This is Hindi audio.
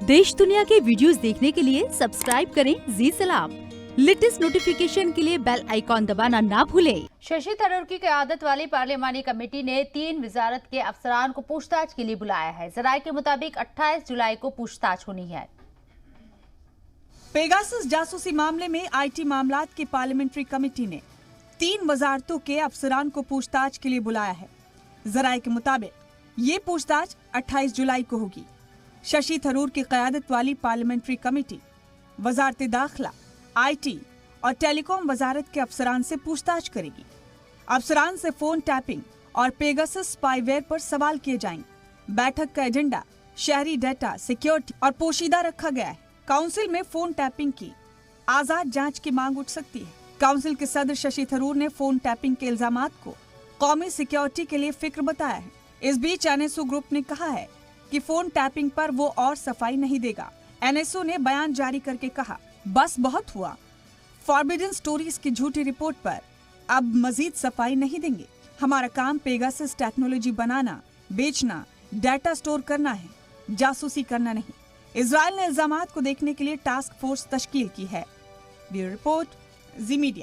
देश दुनिया के वीडियोस देखने के लिए सब्सक्राइब करें जी सलाम। लेटेस्ट नोटिफिकेशन के लिए बेल आइकॉन दबाना ना भूलें। शशि थरूर की क़यादत वाली पार्लियामानी कमेटी ने 3 वजारत के अफसरान को पूछताछ के लिए बुलाया है। जराये के मुताबिक 28 जुलाई को पूछताछ होनी है। पेगासस जासूसी मामले में आईटी मामलात की पार्लियामेंट्री कमेटी ने 3 वजारतों के अफसरान को पूछताछ के लिए बुलाया है। जराये के मुताबिक ये पूछताछ 28 जुलाई को होगी। शशि थरूर की क़यादत वाली पार्लियामेंट्री कमेटी वजारत दाखिला, आईटी और टेलीकॉम वजारत के अफसरान से पूछताछ करेगी। अफसरान से फोन टैपिंग और पेगासस स्पाईवेयर पर सवाल किए जाएंगे। बैठक का एजेंडा शहरी डेटा, सिक्योरिटी और पोशीदा रखा गया है। काउंसिल में फोन टैपिंग की आजाद जांच की मांग उठ सकती है। काउंसिल के सदस्य शशि थरूर ने फोन टैपिंग के इल्जामात को कौमी सिक्योरिटी के लिए फिक्र बताया है। इस बीच एनएसओ ग्रुप ने कहा है कि फोन टैपिंग पर वो और सफाई नहीं देगा। एनएसओ ने बयान जारी करके कहा, बस बहुत हुआ, फॉरबिडन स्टोरीज की झूठी रिपोर्ट पर अब मजीद सफाई नहीं देंगे। हमारा काम पेगासस टेक्नोलॉजी बनाना, बेचना, डाटा स्टोर करना है, जासूसी करना नहीं। इजराइल ने इल्जामात को देखने के लिए टास्क फोर्स तश्कील की है। ब्यूरो रिपोर्ट, जी मीडिया।